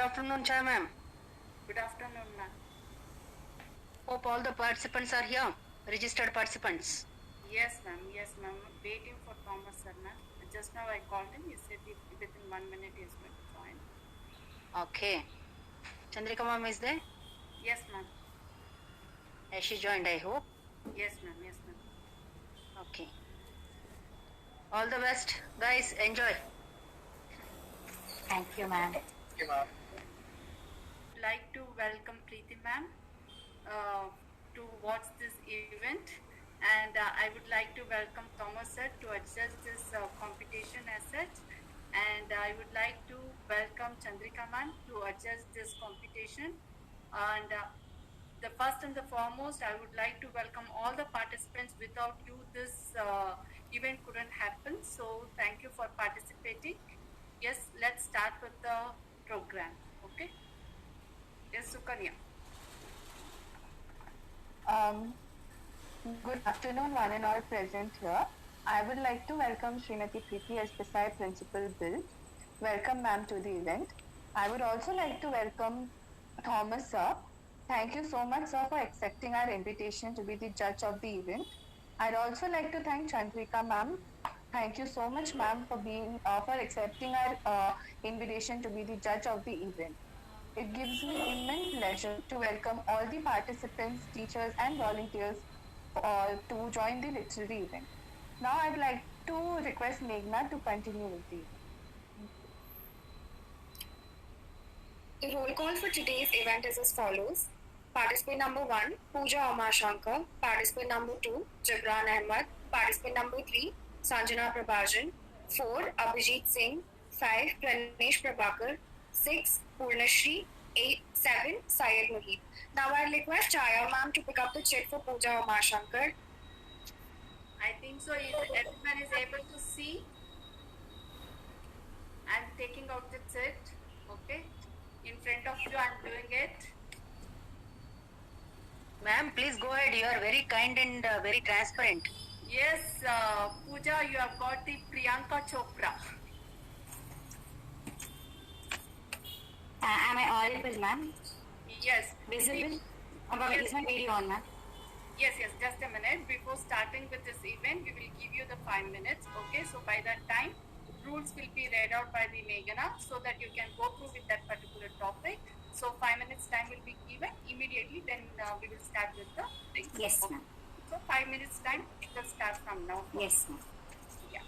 afternoon, Chai ma'am. Good afternoon, ma'am. Hope all the participants are here, registered participants. Yes, ma'am. Yes, ma'am. Waiting for Thomas, sir, ma'am. Just now I called him. He said within 1 minute he is going to join. Okay. Chandrika ma'am is there? Yes, ma'am. Has she joined, I hope? Yes, ma'am. Yes, ma'am. Okay. All the best, guys. Enjoy. Thank you, ma'am. Like to welcome Preeti ma'am to watch this event, and I would like to welcome Thomas sir to adjust this competition as such, and I would like to welcome Chandrika ma'am to adjust this competition, and the first and the foremost, I would like to welcome all the participants. Without you, this event couldn't happen. So thank you for participating. Yes, let's start with the program. Okay. Yes, Sukanya. Good afternoon, one and all present here. I would like to welcome Srimati Preeti as Desai Principal Bill. Welcome, ma'am, to the event. I would also like to welcome Thomas, sir. Thank you so much, sir, for accepting our invitation to be the judge of the event. I'd also like to thank Chandrika, ma'am. Thank you so much, ma'am, for for accepting our invitation to be the judge of the event. It gives me immense pleasure to welcome all the participants, teachers, and volunteers to join the literary event. Now, I'd like to request Meghna to continue with the event. The roll call for today's event is as follows. Participant number 1, Pooja Umashankar. Participant number 2, Jibran Ahmad. Participant number 3, Sanjana Prabhajan. 4, Abhijit Singh. 5, Pranesh Prabhakar. 6, Purnashri. 8, 7, Syed Muhib. Now I request Chaya ma'am to pick up the chit for Pooja Umashankar. I think so. Everyone is able to see. I'm taking out the chit. Okay. In front of you, I'm doing it. Ma'am, please go ahead. You are very kind and very transparent. Yes, Pooja, you have got the Priyanka Chopra. Am I audible, ma'am? Yes. Visible? Okay, is my video on, ma'am? Yes, just a minute. Before starting with this event, we will give you the 5 minutes. Okay, so by that time, rules will be read out by the Meghana so that you can go through with that particular topic. So 5 minutes time will be given immediately. Then we will start with the thing. Yes, ma'am. So 5 minutes time, it will start from now. Yes, ma'am. Yeah.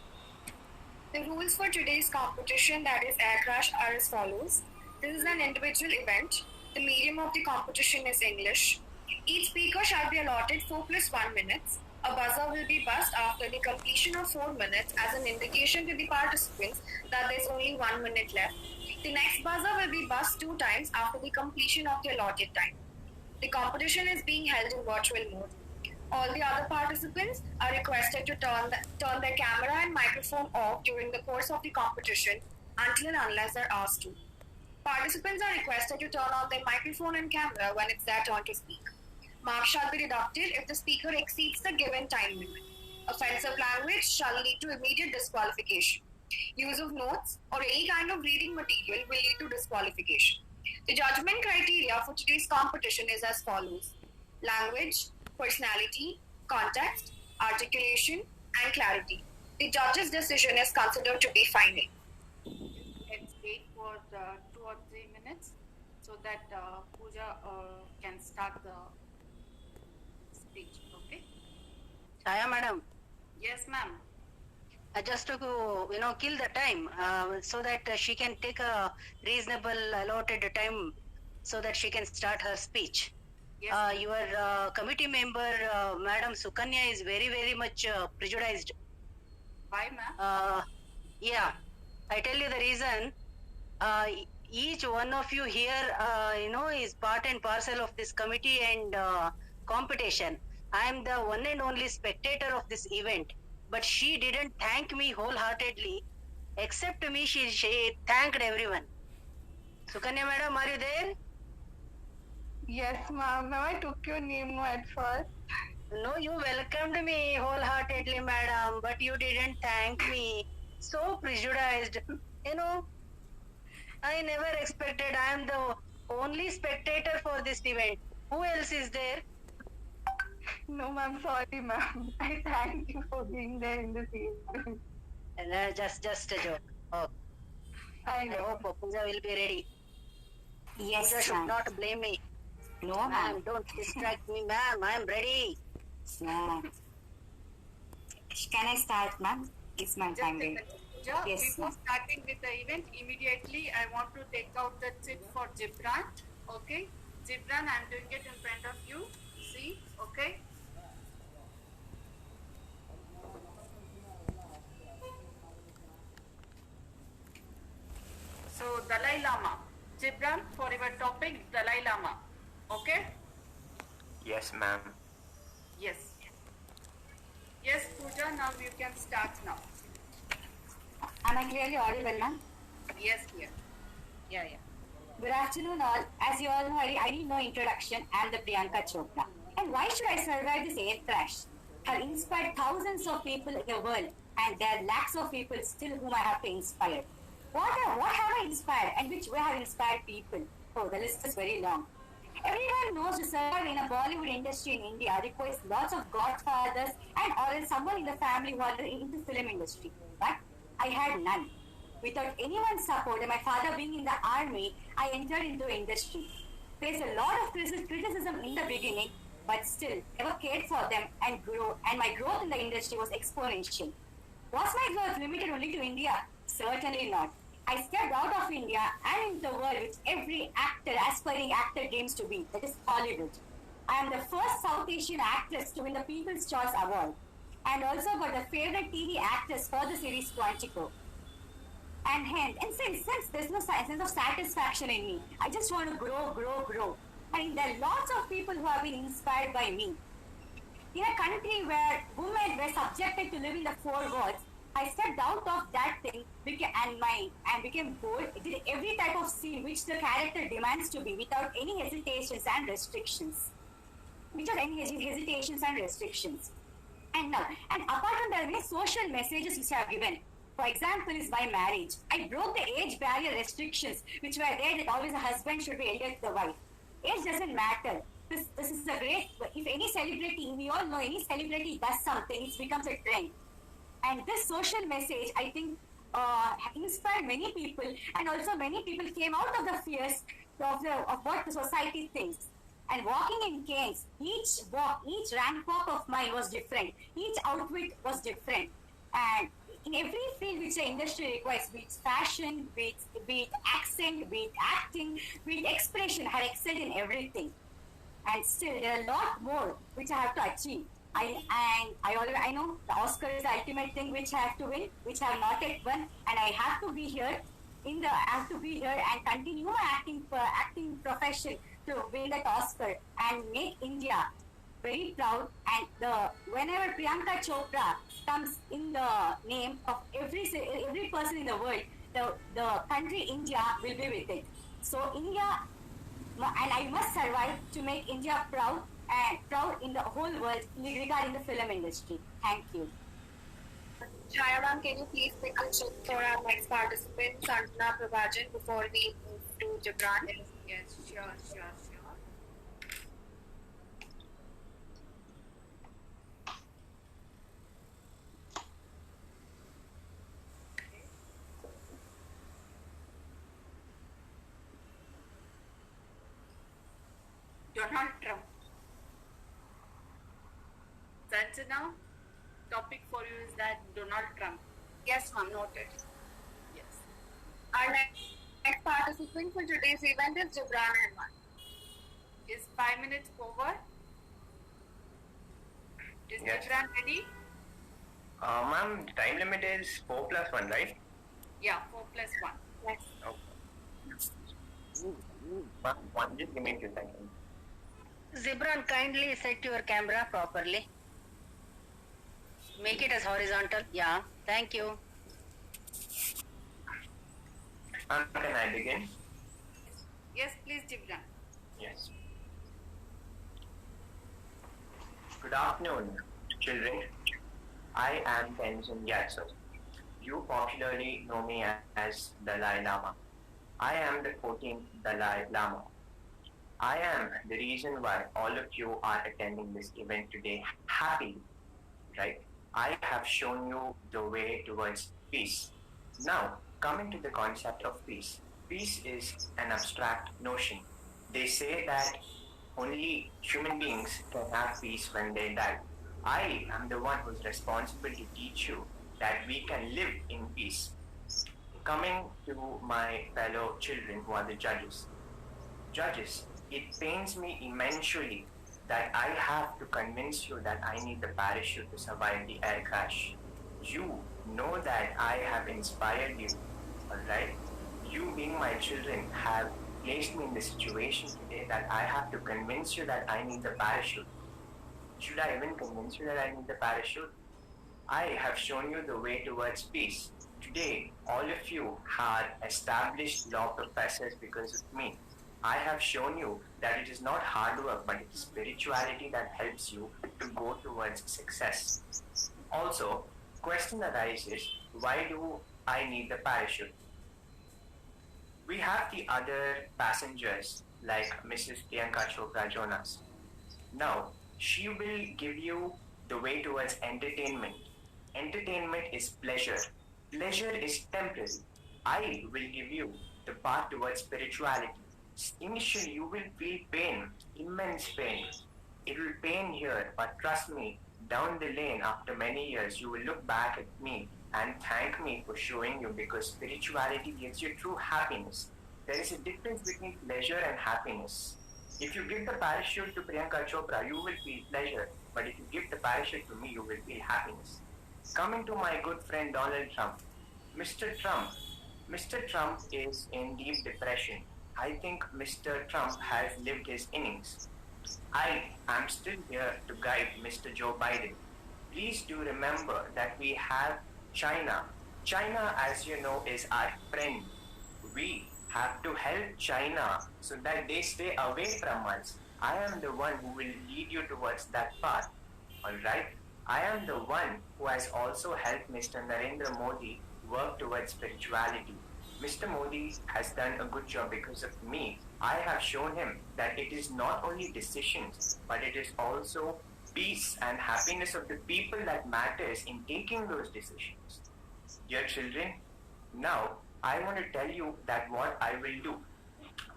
The rules for today's competition, that is air crash, are as follows. This is an individual event. The medium of the competition is English. Each speaker shall be allotted 4 plus 1 minutes. A buzzer will be buzzed after the completion of 4 minutes as an indication to the participants that there is only 1 minute left. The next buzzer will be buzzed 2 times after the completion of the allotted time. The competition is being held in virtual mode. All the other participants are requested to turn their camera and microphone off during the course of the competition until and unless they're asked to. Participants are requested to turn on their microphone and camera when it's their turn to speak. Marks shall be deducted if the speaker exceeds the given time limit. Offensive language shall lead to immediate disqualification. Use of notes or any kind of reading material will lead to disqualification. The judgment criteria for today's competition is as follows. Language, personality, context, articulation, and clarity. The judge's decision is considered to be final. Let's wait for 2 or 3 minutes so that Pooja can start the speech. Okay? Chaya madam, Yes, ma'am. just to kill the time so that she can take a reasonable allotted time so that she can start her speech. Yes. Your committee member, Madam Sukanya, is very, very much prejudiced. Why, ma'am? Yeah, I tell you the reason. Each one of you here, is part and parcel of this committee and competition. I am the one and only spectator of this event, but she didn't thank me wholeheartedly. Except me, she thanked everyone. Sukanya madam, are you there? Yes, ma'am. Now I took your name at first. No, you welcomed me wholeheartedly, madam, but you didn't thank me. So prejudiced, I never expected. I am the only spectator for this event. Who else is there? No, ma'am, sorry, ma'am. I thank you for being there in this event. Just a joke. Oh, I I know. hope Pooja will be ready. Yes, Pooja should ma'am. not blame me. No, Ma'am, ma'am. don't distract me, ma'am. I am ready. No, ma'am. Can I start, ma'am? It's my Just time. a Ready. second, Pooja. Yes, Before ma'am. starting with the event, immediately I want to take out the chip for Gibran. Okay, Gibran, I'm doing it in front of you. See, okay. So Dalai Lama, Gibran, for your topic, Dalai Lama. Okay. Yes, ma'am. Yes. Yes, Pooja. Now you can start now. Am I clearly audible, ma'am? Yes, dear. Yeah, yeah. Good afternoon, all. As you all know, I need no introduction. I am the Priyanka Chopra. And why should I survive this air crash? I've inspired thousands of people in the world, and there are lakhs of people still whom I have to inspire. What have I inspired, and which way have I inspired people? Oh, the list is very long. Everyone knows to survive in a Bollywood industry in India requires lots of godfathers and or else someone in the family who are into film industry. But I had none. Without anyone's support and my father being in the army, I entered into industry. Faced a lot of criticism in the beginning, but still never cared for them and grew. And my growth in the industry was exponential. Was my growth limited only to India? Certainly not. I stepped out of India and into the world which every aspiring actor dreams to be, that is Hollywood. I am the first South Asian actress to win the People's Choice Award and also got the favorite TV actress for the series Quantico. And since there's no sense of satisfaction in me, I just want to grow. And there are lots of people who have been inspired by me. In a country where women were subjected to live in the four walls, I stepped out of that thing and became bold. Did every type of scene which the character demands to be without any hesitations and restrictions. And apart from that, many social messages which I have given. For example, is by marriage. I broke the age barrier restrictions which were there that always a husband should be elder to the wife. Age doesn't matter. This is a great. If any celebrity, we all know any celebrity does something, it becomes a trend. And this social message, I think, inspired many people, and also many people came out of the fears of what the society thinks. And walking in canes, each rank walk of mine was different. Each outfit was different. And in every field which the industry requires, be it fashion, be it accent, be it acting, be it expression, I had excelled in everything. And still, there are a lot more which I have to achieve. I know the Oscar is the ultimate thing which I have to win, which I have not yet won, and I have to be here and continue my acting profession to win that Oscar and make India very proud. And whenever Priyanka Chopra comes in the name of every person in the world, the country India will be with it. So India, and I must survive to make India proud in the whole world regarding the film industry. Thank you. Shaya ma'am, can you please pick a chip for our next participant, Sanjana Prabhajan, before we move to Gibran? Yes, sure. Donald Trump. Sanjana, topic for you is that Donald Trump. Yes, ma'am, noted. Yes. Our next participant for today's event is Gibran Ahmed. Is 5 minutes over? Is Yes. Gibran ready? Ma'am, time limit is 4 plus 1, right? Yeah, 4 plus 1. Yes. Okay. Ma'am, just give me a few seconds. Zibran, kindly set your camera properly. Make it as horizontal. Yeah, thank you. Can I begin? Yes, please, Gibran. Yes. Good afternoon, children. I am Tenzin Gyatso. You popularly know me as Dalai Lama. I am the 14th Dalai Lama. I am the reason why all of you are attending this event today happily, right? I have shown you the way towards peace. Now, coming to the concept of peace. Peace is an abstract notion. They say that only human beings can have peace when they die. I am the one who's responsible to teach you that we can live in peace. Coming to my fellow children who are the judges. Judges, it pains me immensely that I have to convince you that I need the parachute to survive the air crash. You know that I have inspired you, alright? You, being my children, have placed me in the situation today that I have to convince you that I need the parachute. Should I even convince you that I need the parachute? I have shown you the way towards peace. Today, all of you are established law professors because of me. I have shown you that it is not hard work, but it is spirituality that helps you to go towards success. Also, question arises, why do I need the parachute? We have the other passengers like Mrs. Priyanka Chopra Jonas. Now, she will give you the way towards entertainment. Entertainment is pleasure. Pleasure is temporary. I will give you the path towards spirituality. Initially, you will feel pain, immense pain. It will pain here, but trust me, down the lane after many years, you will look back at me and thank me for showing you because spirituality gives you true happiness. There is a difference between pleasure and happiness. If you give the parachute to Priyanka Chopra, you will feel pleasure, but if you give the parachute to me, you will feel happiness. Coming to my good friend Donald Trump. Mr. Trump. Mr. Trump is in deep depression. I think Mr. Trump has lived his innings. I am still here to guide Mr. Joe Biden. Please do remember that we have China. China, as you know, is our friend. We have to help China so that they stay away from us. I am the one who will lead you towards that path. Alright? I am the one who has also helped Mr. Narendra Modi work towards spirituality. Mr. Modi has done a good job because of me. I have shown him that it is not only decisions, but it is also peace and happiness of the people that matters in taking those decisions. Dear children, now I want to tell you that what I will do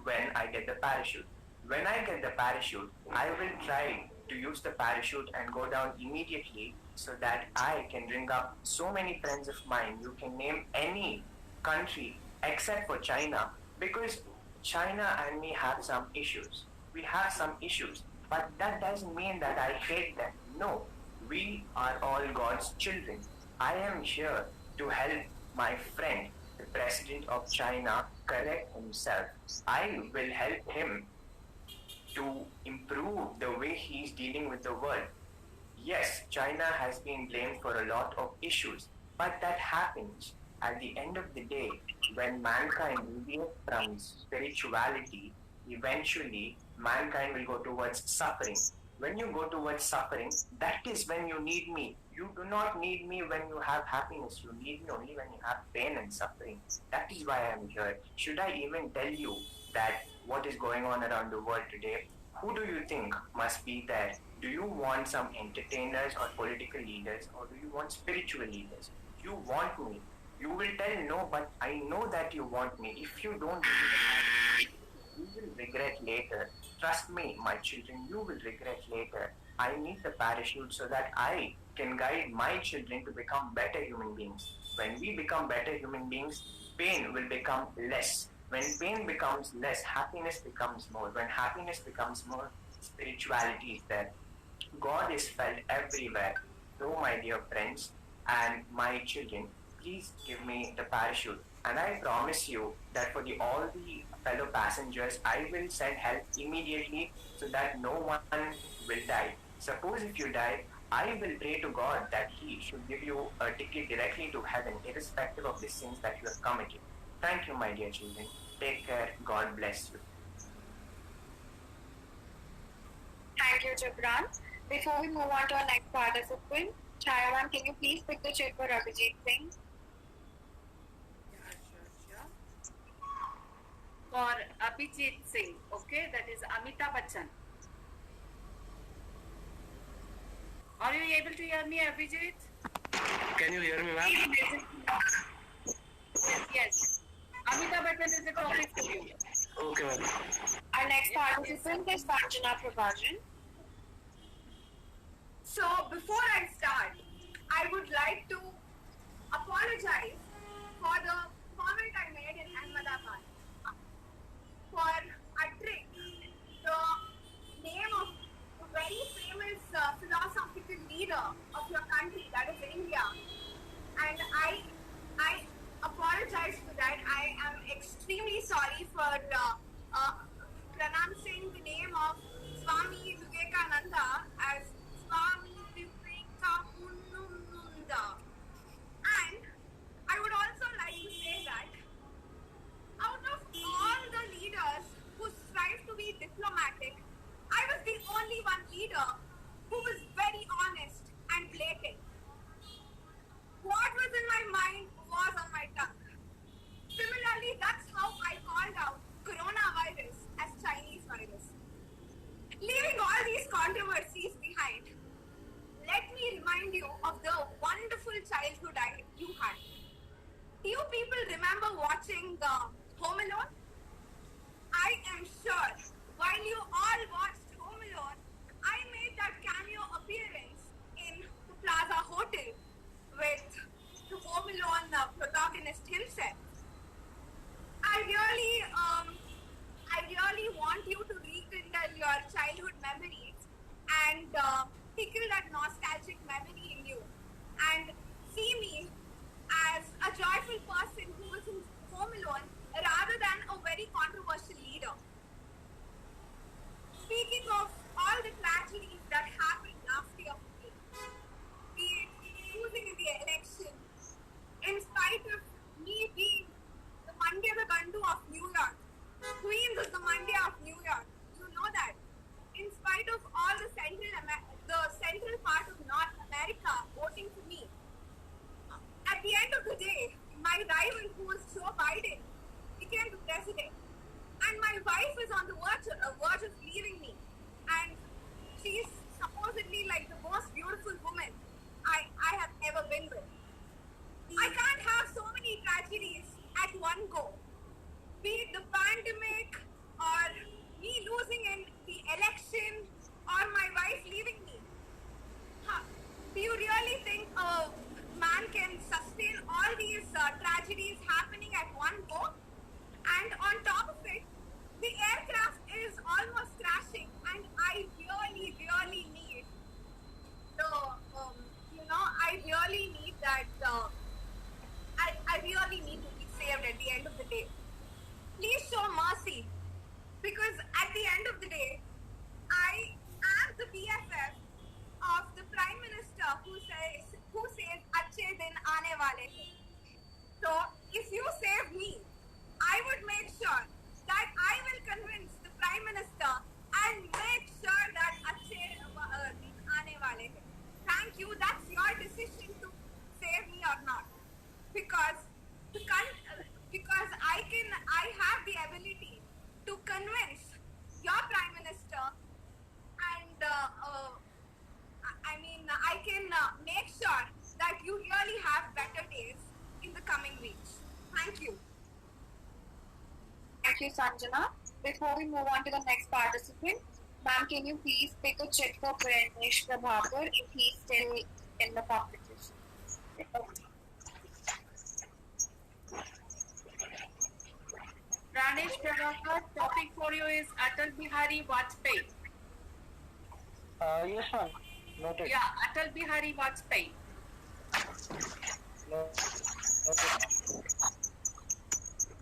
when I get the parachute. When I get the parachute, I will try to use the parachute and go down immediately so that I can bring up so many friends of mine. You can name any country except for China because China and me have some issues. We have some issues, but that doesn't mean that I hate them. No, we are all God's children. I am here to help my friend, the president of China, correct himself. I will help him to improve the way he's dealing with the world. Yes, China has been blamed for a lot of issues, but that happens at the end of the day when mankind deviates from spirituality. Eventually mankind will go towards suffering. When you go towards suffering, that is when you need me. You do not need me when you have happiness. You need me only when you have pain and suffering. That is why I am here. Should I even tell you that what is going on around the world today? Who do you think must be there? Do you want some entertainers or political leaders, or do you want spiritual leaders? You want me. You will tell no, but I know that you want me. If you don't do it, you will regret later. Trust me, my children, you will regret later. I need the parachute so that I can guide my children to become better human beings. When we become better human beings, pain will become less. When pain becomes less, happiness becomes more. When happiness becomes more, spirituality is there. God is felt everywhere. So, my dear friends and my children, please give me the parachute. And I promise you that for all the fellow passengers, I will send help immediately so that no one will die. Suppose if you die, I will pray to God that He should give you a ticket directly to heaven, irrespective of the sins that you have committed. Thank you, my dear children. Take care. God bless you. Thank you, Jabran. Before we move on to our next participant, Chaya, can you please pick the chip for Abhijit Singh? Yeah, sure. Abhijit Singh. Okay, that is Amitabh Bachchan. Are you able to hear me, Abhijit? Can you hear me, ma'am? Yes. Amitabh Bachchan is the topic for you. Okay, ma'am. Our next participant is Sanjana Prabhajan. So before I start, I would like to apologize for the comment I made in Ahmedabad for uttering the name of a very famous philosophical leader of your country, that is India. And I apologize for that. I am extremely sorry for pronouncing the name of Swami Vivekananda as Swami Vivekananda. And I would also like to say that out of all the leaders who strive to be diplomatic, I was the only one leader who was very honest and blatant. What was in my mind was on my tongue. Similarly, that's how I called out coronavirus as Chinese virus. Leaving all these controversies behind, let me remind you of the wonderful childhood you had. Do you people remember watching Home Alone? I am sure while you all watched Home Alone, I made that cameo appearance in the Plaza Hotel with the Home Alone protagonist himself. I really want you to rekindle your childhood memories and tickle that nostalgic memory in you and see me as a joyful person who was in Home Alone rather than a very controversial leader. Speaking of all the tragedies that happened last year for me, be it losing in the election, in spite of me being the Mandya the Gandu of New York, Queens is the Mandya of New York. You know that. In spite of all the central part of North America voting for me, at the end of the day, my rival, who was Joe Biden, became the president. And my wife is on the verge of leaving me. And she's supposedly like the most beautiful woman I have ever been with. I can't have so many tragedies at one go. Be it the pandemic, or me losing in the election, or my wife leaving me. Do you really think a man can sustain all these tragedies happening at one go? And on top of it, the aircraft is almost crashing, and I really, really need I really need that. I really need to be saved at the end of the day. Please show mercy, because at the end of the day, I am the BFF of the Prime Minister who says "Achhe din aane wale hain." So if you save me, I would make sure that I will convince the Prime Minister and make sure that "Achhe din aane wale hain." Thank you. That's your decision to save me or not, because I have the ability to convince your Prime Minister, and I can make sure that you really have better days in the coming weeks. Thank you. Thank you, Sanjana. Before we move on to the next participant, ma'am, can you please pick a check for Priyanka if he's still in the competition? Pranesh Prabhakar, topic for you is Atal Bihari Vajpayee. Yes, ma'am. Noted. Yeah, Atal Bihari Vajpayee.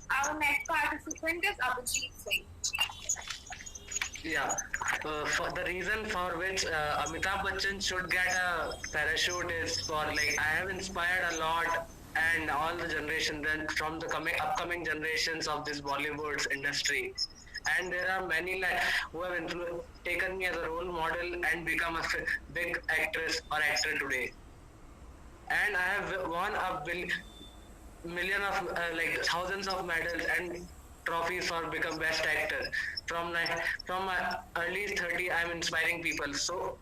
Our next participant is Abhijit Singh. Yeah. For the reason for which Amitabh Bachchan should get a parachute is for I have inspired a lot, and all the generation then from the upcoming generations of this Bollywood industry. And there are many who have taken me as a role model and become a big actress or actor today. And I have won a million of thousands of medals, and trophies for become best actor. From my early 30, I'm inspiring people. So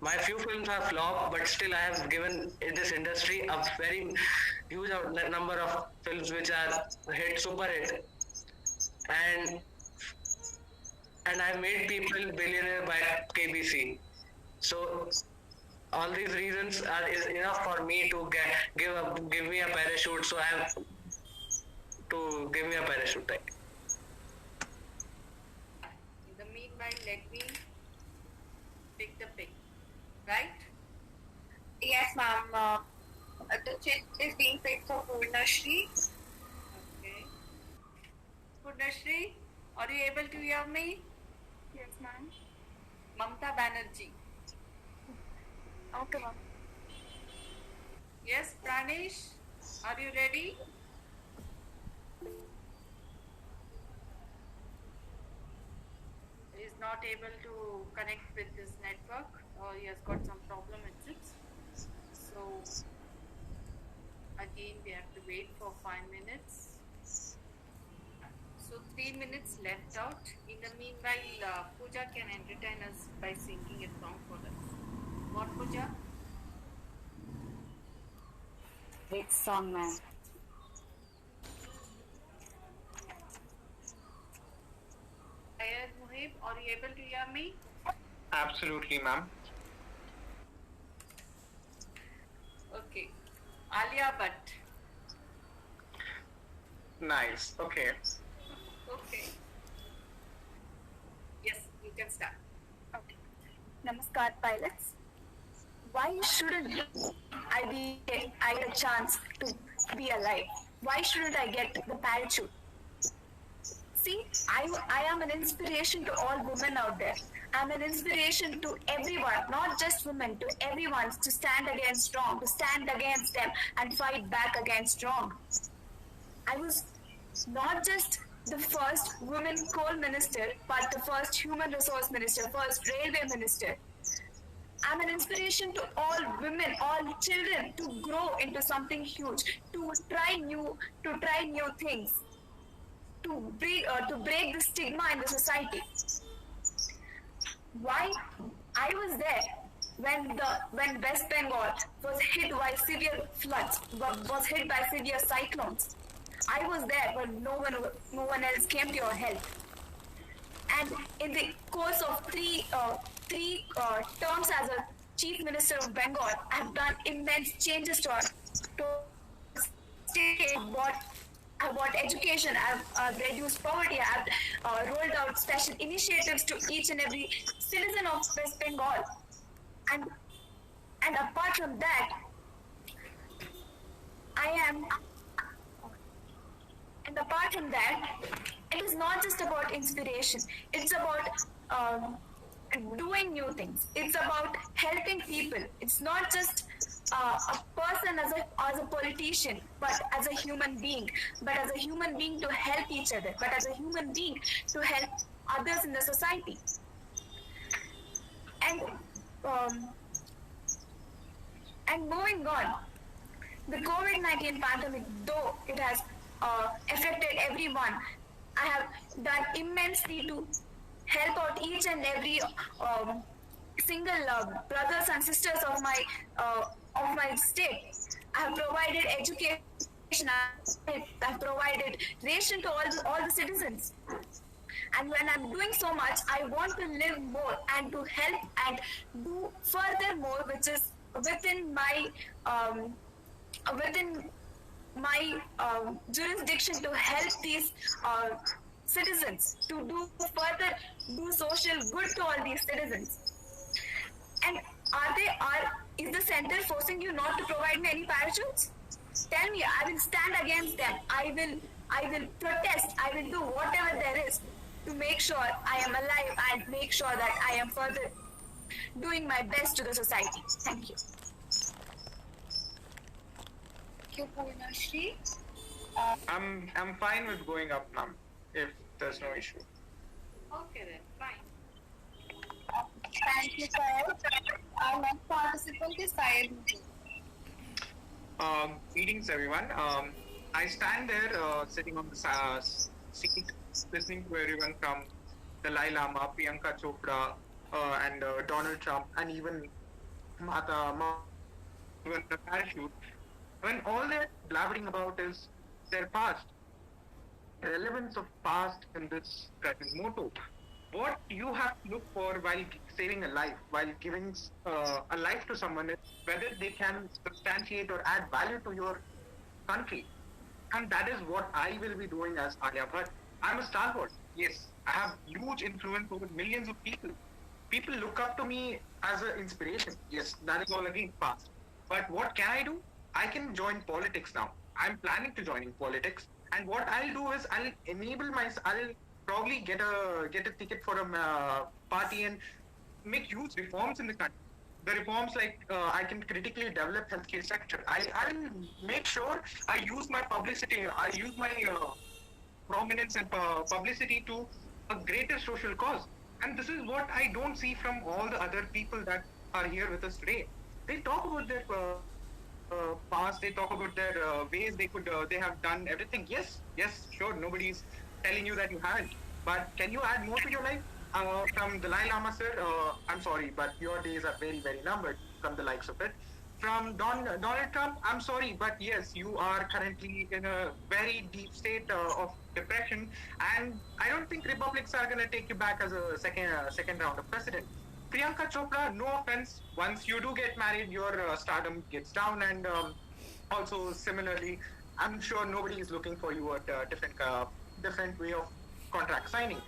my few films are flop, but still I have given in this industry a very huge number of films which are super hit, and I've made people billionaire by KBC. So all these reasons are is enough for me to give me a parachute. So I have to give me a parachute. In the meanwhile, let me pick the pick. Right? Yes, ma'am. The chick is being picked for Purnashri. Okay. Purnashri, are you able to hear me? Yes, ma'am. Mamata Banerjee. Okay, ma'am. Yes, Pranesh, are you ready? He is not able to connect with this network, or he has got some problem with it. So again, we have to wait for 5 minutes. So 3 minutes left out. In the meanwhile, Pooja can entertain us by singing a song for us. What, Pooja? Which song, ma'am? Ayad Muhib, are you able to hear me? Absolutely, ma'am. Okay. Alia Bhatt. Nice. Okay. Okay. Yes, you can start. Okay. Namaskar, pilots. Why shouldn't I get a chance to be alive? Why shouldn't I get the parachute? See, I am an inspiration to all women out there. I'm an inspiration to everyone, not just women, to everyone to stand against wrong, to stand against them and fight back against wrong. I was not just the first woman coal minister, but the first human resource minister, first railway minister. I'm an inspiration to all women, all children to grow into something huge, to try new things, to break the stigma in the society. Why? I was there when West Bengal was hit by severe floods, was hit by severe cyclones. I was there when no one else came to your help. And in the course of three terms as a chief minister of Bengal, I have done immense changes to our state. I bought education, I've reduced poverty, I've rolled out special initiatives to each and every citizen of West Bengal. And apart from that, it is not just about inspiration. It's about doing new things. It's about helping people. It's not just a person as a politician, but as a human being. But as a human being to help each other. But as a human being to help others in the society. And moving on, the COVID-19 pandemic, though it has affected everyone, I have done immensely to help out each and every single brothers and sisters of my state. I have provided education. I have provided ration to all the citizens. And when I'm doing so much, I want to live more and to help and do further more, which is within my jurisdiction to help these citizens, to do social good to all these citizens. And is the center forcing you not to provide me any parachutes? Tell me, I will stand against them. I will protest. I will do whatever there is to make sure I am alive and make sure that I am further doing my best to the society. Thank you. Thank you, Purnashri. I'm fine with going up, ma'am, if there's no issue. Okay then, fine. Thank you, sir. Our next participant is Syed. Greetings, everyone. I stand there sitting on the seat listening to everyone from Dalai Lama, Priyanka Chopra, and Donald Trump, and even Mamata Banerjee, who won a parachute, when all they're blabbering about is their past, the relevance of past in this present motto. What you have to look for while saving a life, while giving a life to someone, is whether they can substantiate or add value to your country. And that is what I will be doing as Alia Bhatt. I'm a stalwart. Yes, I have huge influence over millions of people. People look up to me as an inspiration. Yes, that is all again past. But what can I do? I can join politics now. I'm planning to join in politics. And what I'll do is I'll enable myself. I'll probably get a ticket for a party and make huge reforms in the country. The reforms like I can critically develop healthcare sector. I'll make sure I use my publicity. I use my prominence and publicity to a greater social cause. And this is what I don't see from all the other people that are here with us today. They talk about their past. They talk about their ways they have done everything. Yes, sure. Nobody's telling you that you haven't. But can you add more to your life? From Dalai Lama, sir, I'm sorry, but your days are very, very numbered from the likes of it. From Donald Trump, I'm sorry, but yes, you are currently in a very deep state of depression, and I don't think Republics are going to take you back as a second round of president. Priyanka Chopra, no offense, once you do get married, your stardom gets down, and also similarly, I'm sure nobody is looking for you at a different way of contract signing.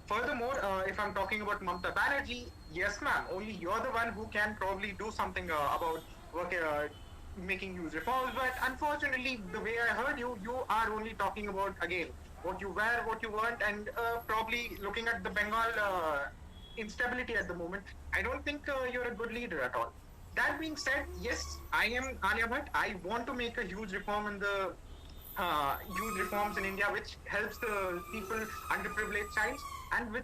Furthermore, if I'm talking about Mamata Banerjee, yes, ma'am, only you're the one who can probably do something about work, making huge reforms. But unfortunately, the way I heard you, you are only talking about, again, what you were, what you weren't, and probably looking at the Bengal instability at the moment. I don't think you're a good leader at all. That being said, yes, I am Alia Bhatt. I want to make a huge reform in the huge reforms in India, which helps the people, underprivileged childs, and with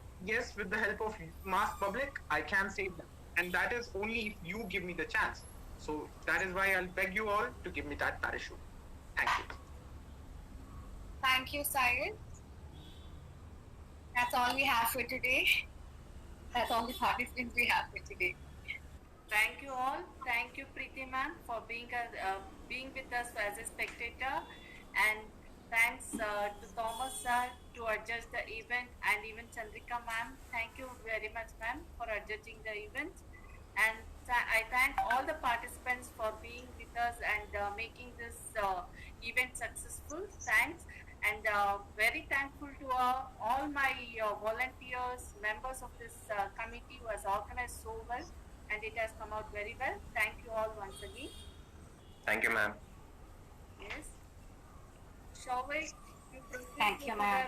the help of mass public, I can save them, and that is only if you give me the chance. So that is why I'll beg you all to give me that parachute. Thank you. Thank you, Syed. That's all we have for today. That's all the participants we have for today. Thank you all. Thank you, Preeti ma'am, for being with us as a spectator, and thanks to Thomas sir to adjudge the event, and even Chandrika ma'am. Thank you very much, ma'am, for adjudging the event. And I thank all the participants for being with us and making this event successful. Thanks. And very thankful to all my volunteers, members of this committee who has organized so well, and it has come out very well. Thank you all once again. Thank you, ma'am. Yes. Shall we? Thank you, ma'am.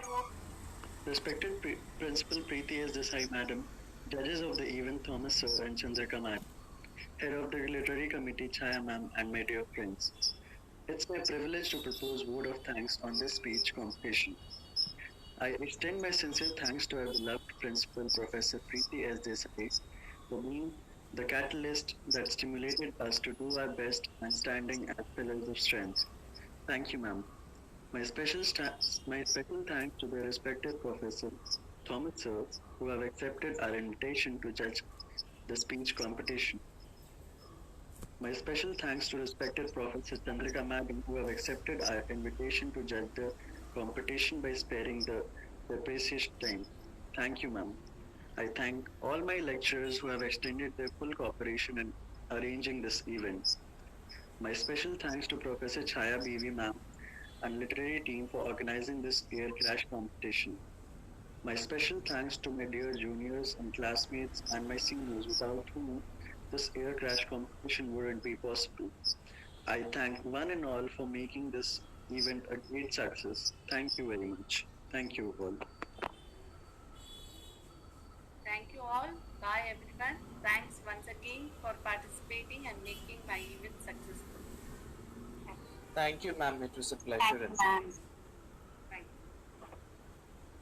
Respected Principal Preeti S. Desai, Madam, judges of the event Thomas Sir and Chandrika Ma'am, head of the Literary Committee Chaya Ma'am, and my dear friends. It's my privilege to propose vote of thanks on this speech competition. I extend my sincere thanks to our beloved Principal Professor Preeti S. Desai for being the catalyst that stimulated us to do our best and standing as pillars of strength. Thank you, ma'am. My special thanks to the respected Professor Thomas Sir, who have accepted our invitation to judge the speech competition. My special thanks to respected Professor Chandrika Madam, who have accepted our invitation to judge the competition by sparing the precious time. Thank you, ma'am. I thank all my lecturers who have extended their full cooperation in arranging this event. My special thanks to Professor Chaya BV ma'am and literary team for organizing this air crash competition. My special thanks to my dear juniors and classmates and my seniors, without whom this air crash competition wouldn't be possible. I thank one and all for making this event a great success. Thank you very much. Thank you all. Thank you all. Bye, everyone. Thanks once again for participating and making my event successful. Thank you, ma'am. It was a pleasure. Thank you, ma'am.